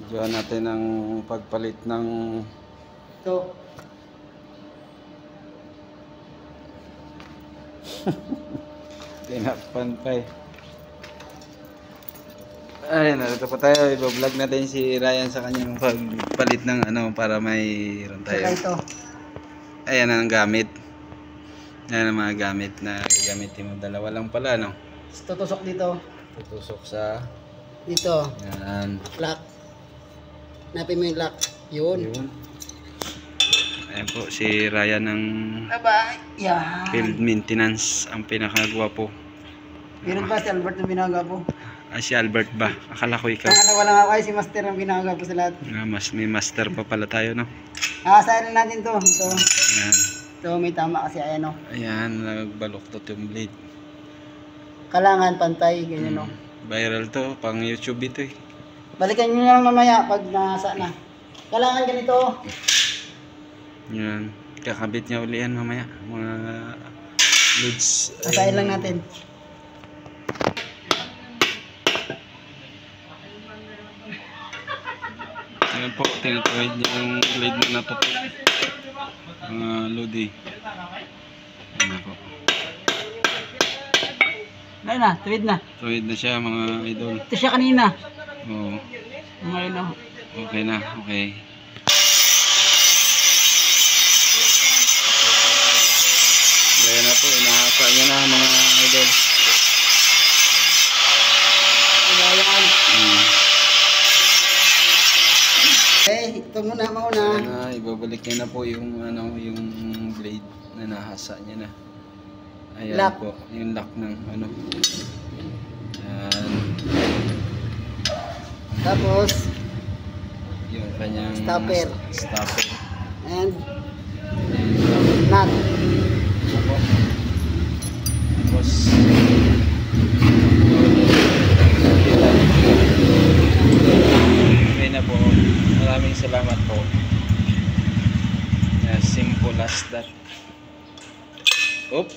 Diyan natin ang pagpalit ng Ito. tinakpan pa eh. Ay, narito pa tayo. I-vlog natin si Ryan sa kanyang pagpalit ng ano para mayroon tayo. Saka ito. Ayan ang gamit. Ayan ang mga gamit na gagamitin mo. Dalawa lang pala, no? Tutusok dito. Tutusok sa... Dito. Ayan. Lock. Napin mo yung lock. Yun. Yun. Ayan po, si Ryan ng Bye-bye. Yan. field maintenance. Ang pinakagwapo. Meron pa si Albert na binaga po. Ah, si Albert ba? Akala ko ikaw. Pangalawa lang ako ay si Master ang binaga po sa lahat. Ah, may master pa pala tayo, no? Asahin natin to. Ito. Ayan. Ito may tama kasi ayan o. Ayan, nagbaluktot yung blade. Kailangan pantay. Ganyan o. Viral to, pang YouTube ito eh. Balikan nyo lang mamaya pag nasa na. Kailangan ganito. Yan. Kakabit niya uli yan mamaya. Mga leads. Asahin lang natin. Ayan po, tinatawid niya yung blade na natutok. Mga lodi. Ayan po. Ayun na, tuwid na. Tuwid na siya mga idol. Ito siya kanina. Oo. Ngayon o. Okay na, okay. Gaya na po, inahasa niya na mga idol. Okay, ito muna mauna. Ayan na, ibabalik niya na po yung ano, yung blade na nahasa niya na. Ayan Lock. po, yung lock ng ano. Ayan. Tapos, Yung kanyang Stopper. stopper. and Ayan. nut. Opo. Tapos okay na po. Maraming salamat po. As simple as that. Oop.